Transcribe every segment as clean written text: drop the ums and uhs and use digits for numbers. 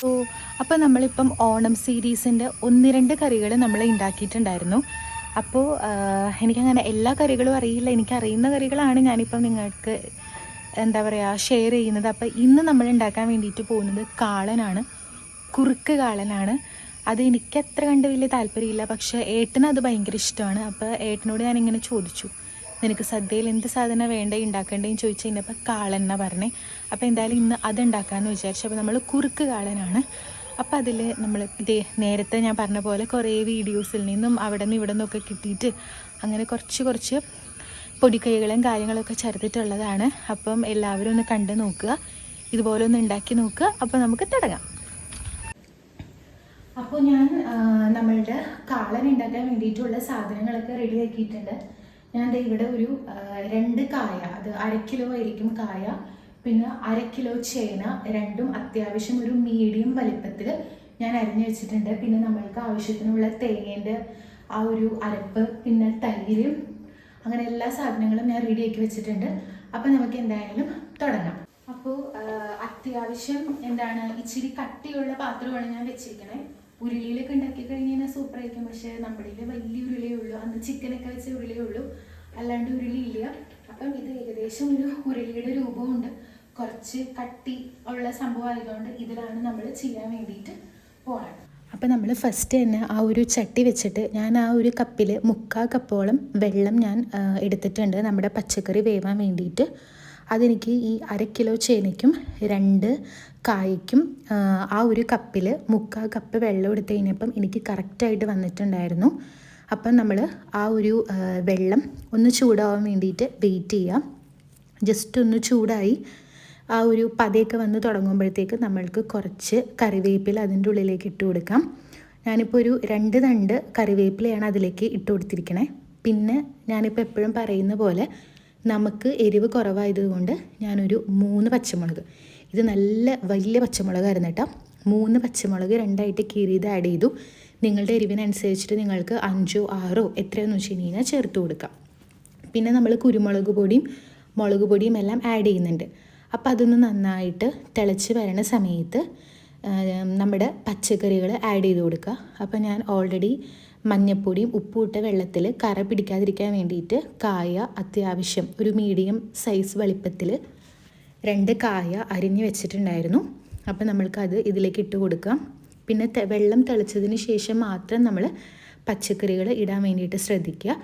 ഓ അപ്പോൾ നമ്മളിപ്പം ഓണം സീരീസിൻ്റെ 1-2 കറികൾ നമ്മൾ ഉണ്ടാക്കിയിട്ടുണ്ടായിരുന്നു. അപ്പോൾ എനിക്കങ്ങനെ എല്ലാ കറികളും അറിയില്ല, എനിക്കറിയുന്ന കറികളാണ് ഞാനിപ്പം നിങ്ങൾക്ക് എന്താ പറയുക ഷെയർ ചെയ്യുന്നത്. അപ്പോൾ ഇന്ന് നമ്മൾ ഉണ്ടാക്കാൻ വേണ്ടിയിട്ട് പോകുന്നത് കാളനാണ്, കുറുക്ക് കാളനാണ്. അത് എനിക്ക് അത്ര കണ്ട് വലിയ താല്പര്യമില്ല, പക്ഷേ ഏട്ടന് അത് ഭയങ്കര ഇഷ്ടമാണ്. അപ്പോൾ ഏട്ടനോട് ഞാനിങ്ങനെ ചോദിച്ചു, നിനക്ക് സദ്യയിൽ എന്ത് സാധനം വേണ്ടേ ഉണ്ടാക്കേണ്ടതെന്ന് ചോദിച്ചു കഴിഞ്ഞപ്പോൾ കാളൻ എന്നാണ് പറഞ്ഞേ. അപ്പോൾ എന്തായാലും ഇന്ന് അത് ഉണ്ടാക്കാമെന്ന് വിചാരിച്ചു. അപ്പോൾ നമ്മൾ കുറുക്ക് കാളനാണ്. അപ്പോൾ അതിൽ നമ്മൾ നേരത്തെ ഞാൻ പറഞ്ഞ പോലെ കുറേ വീഡിയോസിൽ നിന്നും അവിടെ നിന്ന് ഇവിടെ നിന്നൊക്കെ കിട്ടിയിട്ട് അങ്ങനെ കുറച്ച് പൊടിക്കൈകളും കാര്യങ്ങളൊക്കെ ചേർത്തിട്ടുള്ളതാണ്. അപ്പം എല്ലാവരും ഒന്ന് കണ്ട് നോക്കുക, ഇതുപോലെ ഒന്ന് ഉണ്ടാക്കി നോക്കുക. അപ്പോൾ നമുക്ക് തുടങ്ങാം. അപ്പോൾ ഞാൻ നമ്മളുടെ കാളൻ ഉണ്ടാക്കാൻ വേണ്ടിയിട്ടുള്ള സാധനങ്ങളൊക്കെ റെഡിയാക്കിയിട്ടുണ്ട്. ഞാൻ ഇവിടെ ഒരു 2 കായ, അത് 1/2 കിലോ ആയിരിക്കും കായ, പിന്നെ 1/2 കിലോ ചേന, രണ്ടും അത്യാവശ്യം ഒരു മീഡിയം വലിപ്പത്തിൽ ഞാൻ അരിഞ്ഞു വെച്ചിട്ടുണ്ട്. പിന്നെ നമ്മൾക്ക് ആവശ്യത്തിനുള്ള തേങ്ങേൻ്റെ ആ ഒരു അരപ്പ്, പിന്നെ തൈര്, അങ്ങനെ എല്ലാ സാധനങ്ങളും ഞാൻ റെഡിയാക്കി വെച്ചിട്ടുണ്ട്. അപ്പോൾ നമുക്ക് എന്തായാലും തുടങ്ങാം. അപ്പോൾ അത്യാവശ്യം ഇച്ചിരി കട്ടിയുള്ള പാത്രമാണ് ഞാൻ വെച്ചിരിക്കണേ. ഉരുളിയിലൊക്കെ ഉണ്ടാക്കി കഴിഞ്ഞാൽ സൂപ്പറായിരിക്കും, പക്ഷേ നമ്മുടെ വലിയ ഉരുളിയേ ഉള്ളൂ. അന്ന് ചിക്കനൊക്കെ വെച്ച ഉരുളിയേ ഉള്ളൂ, അല്ലാണ്ട് ഉരുളിയില്ല. അപ്പം ഇത് ഏകദേശം ഒരു ഉരുളിയുടെ രൂപമുണ്ട്, കുറച്ച് കട്ടി ഉള്ള സംഭവം ആയതുകൊണ്ട് ഇതിലാണ് നമ്മൾ ചെയ്യാൻ വേണ്ടിയിട്ട് പോകണം. അപ്പം നമ്മൾ ഫസ്റ്റ് തന്നെ ആ ഒരു ചട്ടി വെച്ചിട്ട് ഞാൻ ആ ഒരു കപ്പിൽ 3/4 കപ്പോളം വെള്ളം ഞാൻ എടുത്തിട്ടുണ്ട് നമ്മുടെ പച്ചക്കറി വേവാൻ വേണ്ടിയിട്ട്. അതെനിക്ക് ഈ 1/2 കിലോ ചേനയ്ക്കും 2 കായ്ക്കും ആ ഒരു കപ്പിൽ 3/4 കപ്പ് വെള്ളം എടുത്ത് കഴിഞ്ഞപ്പം എനിക്ക് കറക്റ്റായിട്ട് വന്നിട്ടുണ്ടായിരുന്നു. അപ്പം നമ്മൾ ആ ഒരു വെള്ളം ഒന്ന് ചൂടാവാൻ വേണ്ടിയിട്ട് വെയിറ്റ് ചെയ്യാം. ജസ്റ്റ് ഒന്ന് ചൂടായി ആ ഒരു പതയൊക്കെ വന്ന് തുടങ്ങുമ്പോഴത്തേക്ക് നമ്മൾക്ക് കുറച്ച് കറിവേപ്പില അതിൻ്റെ ഉള്ളിലേക്ക് ഇട്ട് കൊടുക്കാം. ഞാനിപ്പോൾ ഒരു 2 തണ്ട് കറിവേപ്പിലയാണ് അതിലേക്ക് ഇട്ട് കൊടുത്തിരിക്കണേ. പിന്നെ ഞാനിപ്പോൾ എപ്പോഴും പറയുന്ന പോലെ നമുക്ക് എരിവ് കുറവായതുകൊണ്ട് ഞാനൊരു 3 പച്ചമുളക്, ഇത് നല്ല വലിയ പച്ചമുളകായിരുന്നു കേട്ടോ, 3 പച്ചമുളക് 2ആയിട്ട് കീറിയത് ആഡ് ചെയ്തു. നിങ്ങളുടെ എരിവിനനുസരിച്ചിട്ട് നിങ്ങൾക്ക് 5 6 എത്രയെന്ന് വെച്ച് കഴിഞ്ഞാൽ ചേർത്ത് കൊടുക്കാം. പിന്നെ നമ്മൾ കുരുമുളക് പൊടിയും മുളക് പൊടിയും എല്ലാം ആഡ് ചെയ്യുന്നുണ്ട്. അപ്പോൾ അതൊന്ന് നന്നായിട്ട് തിളച്ച് വരുന്ന സമയത്ത് നമ്മുടെ പച്ചക്കറികൾ ആഡ് ചെയ്ത് കൊടുക്കുക. അപ്പോൾ ഞാൻ ഓൾറെഡി മഞ്ഞൾപ്പൊടിയും ഉപ്പും ഇട്ട വെള്ളത്തിൽ കറ പിടിക്കാതിരിക്കാൻ വേണ്ടിയിട്ട് കായ അത്യാവശ്യം ഒരു മീഡിയം സൈസ് വലിപ്പത്തിൽ 2 കായ അരിഞ്ഞ് വെച്ചിട്ടുണ്ടായിരുന്നു. അപ്പോൾ നമ്മൾക്കത് ഇതിലേക്ക് ഇട്ട് കൊടുക്കാം. പിന്നെ വെള്ളം തിളച്ചതിന് ശേഷം മാത്രം നമ്മൾ പച്ചക്കറികൾ ഇടാൻ വേണ്ടിയിട്ട് ശ്രദ്ധിക്കുക.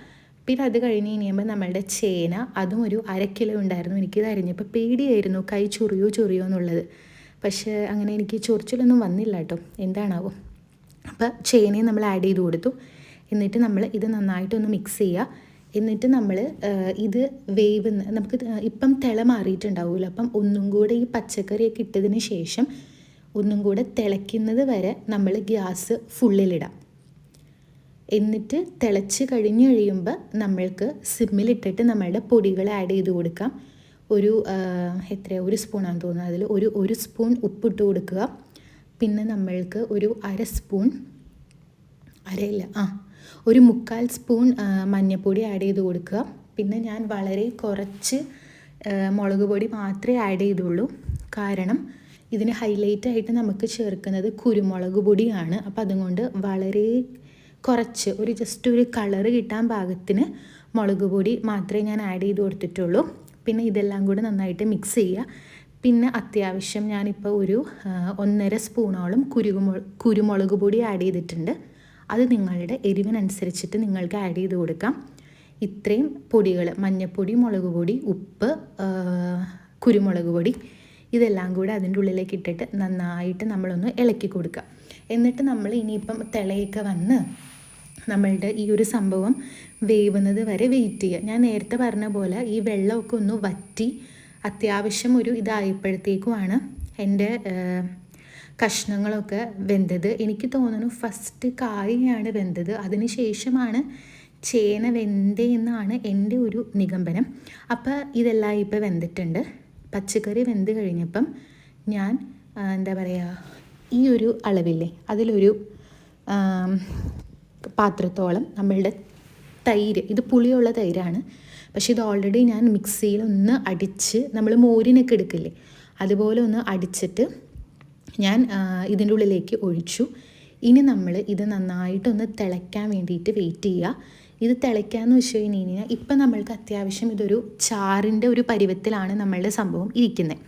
പിന്നെ അത് കഴിഞ്ഞ് കഴിയുമ്പോൾ നമ്മളുടെ ചേന, അതും ഒരു 1/2 കിലോ ഉണ്ടായിരുന്നു. എനിക്കിത് അരിഞ്ഞപ്പോൾ പേടിയായിരുന്നു കൈ ചൊറിയോ എന്നുള്ളത്, പക്ഷേ അങ്ങനെ എനിക്ക് ചൊറിച്ചിലൊന്നും വന്നില്ല കേട്ടോ, എന്താണാവോ. അപ്പോൾ ചേനയും നമ്മൾ ആഡ് ചെയ്ത് കൊടുത്തു. എന്നിട്ട് നമ്മൾ ഇത് നന്നായിട്ടൊന്ന് മിക്സ് ചെയ്യുക. എന്നിട്ട് നമ്മൾ ഇത് വേവുന്ന നമുക്ക് ഇപ്പം തിള മാറിയിട്ടുണ്ടാവുമല്ലോ, അപ്പം ഒന്നും കൂടെ ഈ പച്ചക്കറിയൊക്കെ ഇട്ടതിന് ശേഷം ഒന്നും കൂടെ തിളയ്ക്കുന്നത് വരെ നമ്മൾ ഗ്യാസ് ഫുള്ളിലിടാം. എന്നിട്ട് തിളച്ച് കഴിയുമ്പോൾ നമ്മൾക്ക് സിമ്മിലിട്ടിട്ട് നമ്മളുടെ പൊടികൾ ആഡ് ചെയ്ത് കൊടുക്കാം. ഒരു ഒരു സ്പൂണാണെന്ന് തോന്നുന്നത്, അതിൽ ഒരു സ്പൂൺ ഉപ്പിട്ട് കൊടുക്കുക. പിന്നെ നമ്മൾക്ക് ഒരു 1/2 സ്പൂൺ, ഒരു 3/4 സ്പൂൺ മഞ്ഞൾപ്പൊടി ആഡ് ചെയ്ത് കൊടുക്കുക. പിന്നെ ഞാൻ വളരെ കുറച്ച് മുളക് പൊടി മാത്രമേ ആഡ് ചെയ്തുള്ളൂ, കാരണം ഇതിന് ഹൈലൈറ്റായിട്ട് നമുക്ക് ചേർക്കുന്നത് കുരുമുളക് പൊടിയാണ്. അപ്പോൾ അതുകൊണ്ട് വളരെ കുറച്ച് ജസ്റ്റ് ഒരു കളറ് കിട്ടാൻ പാകത്തിന് മുളക് പൊടി മാത്രമേ ഞാൻ ആഡ് ചെയ്ത് കൊടുത്തിട്ടുള്ളൂ. പിന്നെ ഇതെല്ലാം കൂടെ നന്നായിട്ട് മിക്സ് ചെയ്യുക. പിന്നെ അത്യാവശ്യം ഞാനിപ്പോൾ ഒരു 1.5 സ്പൂണോളം കുരുമുളക് പൊടി ആഡ് ചെയ്തിട്ടുണ്ട്. അത് നിങ്ങളുടെ എരിവിനനുസരിച്ചിട്ട് നിങ്ങൾക്ക് ആഡ് ചെയ്ത് കൊടുക്കാം. ഇത്രയും പൊടികൾ, മഞ്ഞൾപ്പൊടി, മുളക് പൊടി, ഉപ്പ്, കുരുമുളക് പൊടി, ഇതെല്ലാം കൂടെ അതിൻ്റെ ഉള്ളിലേക്ക് ഇട്ടിട്ട് നന്നായിട്ട് നമ്മളൊന്ന് ഇളക്കി കൊടുക്കുക. എന്നിട്ട് നമ്മൾ ഇനിയിപ്പം തിളയൊക്കെ വന്ന് നമ്മളുടെ ഈ ഒരു സംഭവം വേവുന്നത് വരെ വെയിറ്റ് ചെയ്യുക. ഞാൻ നേരത്തെ പറഞ്ഞ പോലെ ഈ വെള്ളമൊക്കെ ഒന്ന് വറ്റി അത്യാവശ്യം ഒരു ഇതായപ്പോഴത്തേക്കുമാണ് എൻ്റെ കഷ്ണങ്ങളൊക്കെ വെന്തത്. എനിക്ക് തോന്നുന്നു ഫസ്റ്റ് കായാണ് വെന്തത്, അതിന് ശേഷമാണ് ചേന വെന്തതെന്നാണ് എൻ്റെ ഒരു നിഗമനം. അപ്പോൾ ഇതെല്ലാം ഇപ്പോൾ വെന്തിട്ടുണ്ട്. പച്ചക്കറി വെന്ത് കഴിഞ്ഞപ്പം ഞാൻ ഈ ഒരു അളവില്ലേ, അതിലൊരു പാത്രത്തോളം നമ്മളുടെ തൈര്, ഇത് പുളിയുള്ള തൈരാണ്, പക്ഷേ ഇത് ഓൾറെഡി ഞാൻ മിക്സിയിൽ ഒന്ന് അടിച്ച്, നമ്മൾ മോരിനൊക്കെ എടുക്കില്ലേ അതുപോലെ ഒന്ന് അടിച്ചിട്ട് ഞാൻ ഇതിൻ്റെ ഉള്ളിലേക്ക് ഒഴിച്ചു. ഇനി നമ്മൾ ഇത് നന്നായിട്ടൊന്ന് തിളയ്ക്കാൻ വേണ്ടിയിട്ട് വെയിറ്റ് ചെയ്യുക. ഇത് തിളയ്ക്കാമെന്ന് വെച്ച് കഴിഞ്ഞ് കഴിഞ്ഞാൽ ഇപ്പം നമ്മൾക്ക് അത്യാവശ്യം ഇതൊരു ചാറിൻ്റെ ഒരു പരുവത്തിലാണ് നമ്മളുടെ സംഭവം ഇരിക്കുന്നത്.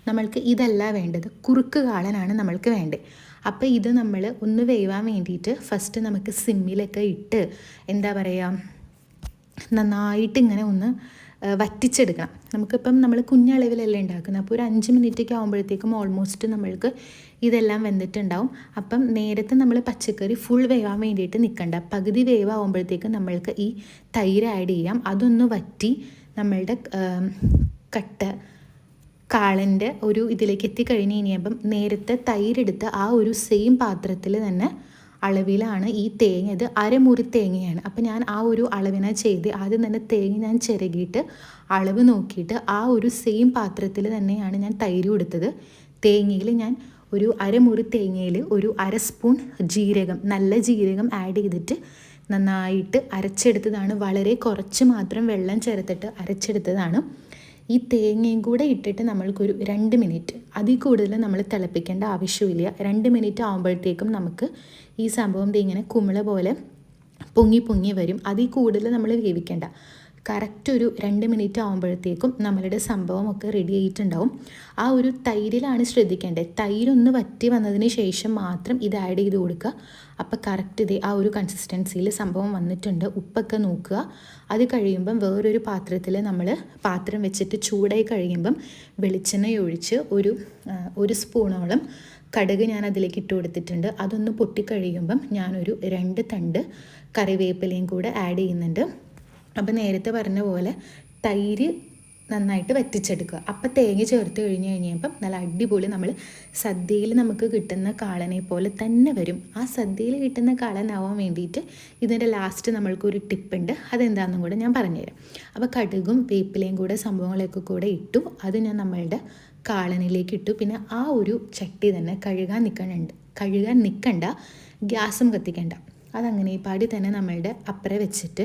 നമ്മൾക്ക് ഇതല്ല വേണ്ടത്, കുറുക്ക് കാളനാണ് നമ്മൾക്ക് വേണ്ടത്. അപ്പോൾ ഇത് നമ്മൾ ഒന്ന് വേവാൻ വേണ്ടിയിട്ട് ഫസ്റ്റ് നമുക്ക് സിമ്മിലൊക്കെ ഇട്ട് എന്താ പറയുക, നന്നായിട്ട് ഇങ്ങനെ ഒന്ന് വറ്റിച്ചെടുക്കണം. നമുക്കിപ്പം നമ്മൾ കുഞ്ഞളവിലല്ലേ ഉണ്ടാക്കുന്നത്, അപ്പോൾ ഒരു 5 മിനിറ്റൊക്കെ ആകുമ്പോഴത്തേക്കും ഓൾമോസ്റ്റ് നമ്മൾക്ക് ഇതെല്ലാം വെന്തിട്ടുണ്ടാവും. അപ്പം നേരത്തെ നമ്മൾ പച്ചക്കറി ഫുൾ വേവാൻ വേണ്ടിയിട്ട് നിൽക്കണ്ട, പകുതി വേവാകുമ്പോഴത്തേക്കും നമ്മൾക്ക് ഈ തൈര് ആഡ് ചെയ്യാം. അതൊന്ന് വറ്റി നമ്മളുടെ കട്ട കാളൻ്റെ ഒരു ഇതിലേക്ക് എത്തിക്കഴിഞ്ഞ് കഴിഞ്ഞപ്പം നേരത്തെ തൈരെടുത്ത് ആ ഒരു സെയിം പാത്രത്തിൽ തന്നെ അളവിലാണ് ഈ തേങ്ങ, ഇത് അരമുറി തേങ്ങയാണ്. അപ്പോൾ ഞാൻ ആ ഒരു അളവിനാണ് ചെയ്ത് ആദ്യം തന്നെ തേങ്ങ ഞാൻ ചിരകിയിട്ട് അളവ് നോക്കിയിട്ട് ആ ഒരു സെയിം പാത്രത്തിൽ തന്നെയാണ് ഞാൻ തൈര് കൊടുത്തത്. തേങ്ങയിൽ ഞാൻ ഒരു അരമുറി തേങ്ങയിൽ ഒരു 1/2 സ്പൂൺ ജീരകം, നല്ല ജീരകം ആഡ് ചെയ്തിട്ട് നന്നായിട്ട് അരച്ചെടുത്തതാണ്. വളരെ കുറച്ച് മാത്രം വെള്ളം ചേർത്തിട്ട് അരച്ചെടുത്തതാണ്. ഈ തേങ്ങയും കൂടെ ഇട്ടിട്ട് നമ്മൾക്കൊരു 2 മിനിറ്റ്, അതിൽ കൂടുതൽ നമ്മൾ തിളപ്പിക്കേണ്ട ആവശ്യമില്ല. 2 മിനിറ്റ് ആകുമ്പോഴത്തേക്കും നമുക്ക് ഈ സംഭവം ഇങ്ങനെ കുമിള പോലെ പൊങ്ങി വരും. അതിൽ കൂടുതൽ നമ്മൾ വേവിക്കേണ്ട. കറക്റ്റ് ഒരു 2 മിനിറ്റ് ആകുമ്പോഴത്തേക്കും നമ്മളുടെ സംഭവമൊക്കെ റെഡി ആയിട്ടുണ്ടാവും. ആ ഒരു തൈരിലാണ് ശ്രദ്ധിക്കേണ്ടത്. തൈരൊന്ന് വറ്റി വന്നതിന് ശേഷം മാത്രം ഇത് ആഡ് ചെയ്ത് കൊടുക്കുക. അപ്പോൾ കറക്റ്റ് ഇത് ആ ഒരു കൺസിസ്റ്റൻസിയിൽ സംഭവം വന്നിട്ടുണ്ട്. ഉപ്പൊക്കെ നോക്കുക. അത് കഴിയുമ്പം വേറൊരു പാത്രത്തിൽ നമ്മൾ പാത്രം വെച്ചിട്ട് ചൂടായി കഴിയുമ്പം വെളിച്ചെണ്ണ ഒഴിച്ച് ഒരു സ്പൂണോളം കടുക് ഞാൻ അതിലേക്ക് ഇട്ട് കൊടുത്തിട്ടുണ്ട്. അതൊന്ന് പൊട്ടിക്കഴിയുമ്പം ഞാനൊരു 2 തണ്ട് കറിവേപ്പിലയും കൂടെ ആഡ് ചെയ്യുന്നുണ്ട്. അപ്പോൾ നേരത്തെ പറഞ്ഞ പോലെ തൈര് നന്നായിട്ട് വറ്റിച്ചെടുക്കുക. അപ്പോൾ തേങ്ങ ചേർത്ത് കഴിഞ്ഞപ്പം നല്ല അടിപൊളി നമ്മൾ സദ്യയിൽ നമുക്ക് കിട്ടുന്ന കാളനെ പോലെ തന്നെ വരും. ആ സദ്യയിൽ കിട്ടുന്ന കാളനാവാൻ വേണ്ടിയിട്ട് ഇതിൻ്റെ ലാസ്റ്റ് നമ്മൾക്കൊരു ടിപ്പുണ്ട്, അതെന്താണെന്നും കൂടെ ഞാൻ പറഞ്ഞുതരാം. അപ്പോൾ കടുകും വേപ്പിലയും കൂടെ സംഭവങ്ങളൊക്കെ കൂടെ ഇട്ടു. അത് ഞാൻ നമ്മളുടെ കാളനിലേക്ക് ഇട്ടു. പിന്നെ ആ ഒരു ചട്ടി തന്നെ കഴുകാൻ നിൽക്കണ്ട, ഗ്യാസും കത്തിക്കണ്ട. അതങ്ങനെ ഈ പാടി തന്നെ നമ്മളുടെ അപ്പുറം വെച്ചിട്ട്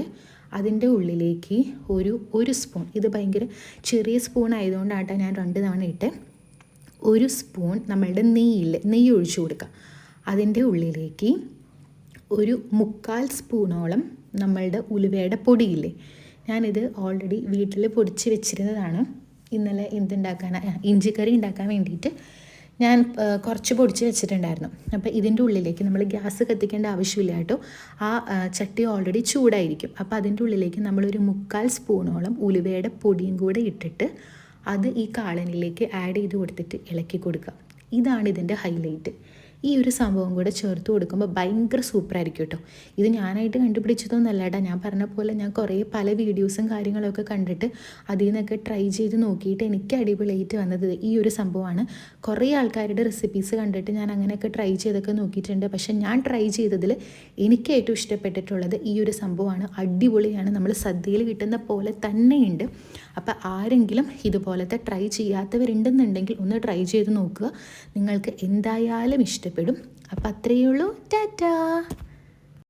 അതിൻ്റെ ഉള്ളിലേക്ക് ഒരു സ്പൂൺ, ഇത് ഭയങ്കര ചെറിയ സ്പൂൺ ആയതുകൊണ്ടാണ് ഞാൻ 2 തവണ ഇട്ട്, 1 സ്പൂൺ നമ്മളുടെ നെയ്യ് ഒഴിച്ചു കൊടുക്കുക. അതിൻ്റെ ഉള്ളിലേക്ക് ഒരു 1/4 സ്പൂണോളം നമ്മളുടെ ഉലുവയുടെ പൊടിയില്ലേ, ഞാനിത് ഓൾറെഡി വീട്ടിൽ പൊടിച്ച് വെച്ചിരുന്നതാണ്. ഇന്നലെ ഇഞ്ചിക്കറി ഉണ്ടാക്കാൻ വേണ്ടിയിട്ട് ഞാൻ കുറച്ച് പൊടിച്ച് വെച്ചിട്ടുണ്ടായിരുന്നു. അപ്പോൾ ഇതിൻ്റെ ഉള്ളിലേക്ക് നമ്മൾ ഗ്യാസ് കത്തിക്കേണ്ട ആവശ്യമില്ല കേട്ടോ. ആ ചട്ടി ഓൾറെഡി ചൂടായിരിക്കും. അപ്പോൾ അതിൻ്റെ ഉള്ളിലേക്ക് നമ്മളൊരു 1/4 സ്പൂണോളം ഉലുവയുടെ പൊടിയും കൂടെ ഇട്ടിട്ട് അത് ഈ കാളനിലേക്ക് ആഡ് ചെയ്ത് കൊടുത്തിട്ട് ഇളക്കി കൊടുക്കുക. ഇതാണ് ഇതിൻ്റെ ഹൈലൈറ്റ്. ഈ ഒരു സംഭവം കൂടെ ചേർത്ത് കൊടുക്കുമ്പോൾ ഭയങ്കര സൂപ്പറായിരിക്കും കേട്ടോ. ഇത് ഞാനായിട്ട് കണ്ടുപിടിച്ചതൊന്നുമല്ല കേട്ടോ. ഞാൻ പറഞ്ഞ പോലെ ഞാൻ പല വീഡിയോസും കാര്യങ്ങളൊക്കെ കണ്ടിട്ട് അതിൽ നിന്നൊക്കെ ട്രൈ ചെയ്ത് നോക്കിയിട്ട് എനിക്ക് അടിപൊളിയായിട്ട് വന്നത് ഈ ഒരു സംഭവമാണ്. കുറേ ആൾക്കാരുടെ റെസിപ്പീസ് കണ്ടിട്ട് ഞാൻ അങ്ങനെയൊക്കെ ട്രൈ ചെയ്തൊക്കെ നോക്കിയിട്ടുണ്ട്. പക്ഷേ ഞാൻ ട്രൈ ചെയ്തതിൽ എനിക്ക് ഏറ്റവും ഇഷ്ടപ്പെട്ടിട്ടുള്ളത് ഈ ഒരു സംഭവമാണ്. അടിപൊളിയാണ്, നമ്മൾ സദ്യയിൽ കിട്ടുന്ന പോലെ തന്നെയുണ്ട്. അപ്പോൾ ആരെങ്കിലും ഇതുപോലത്തെ ട്രൈ ചെയ്യാത്തവരുണ്ടെന്നുണ്ടെങ്കിൽ ഒന്ന് ട്രൈ ചെയ്ത് നോക്കുക, നിങ്ങൾക്ക് എന്തായാലും ഇഷ്ടപ്പെടും. അപ്പോൾ അത്രയേ ഉള്ളൂ. ടാറ്റാ.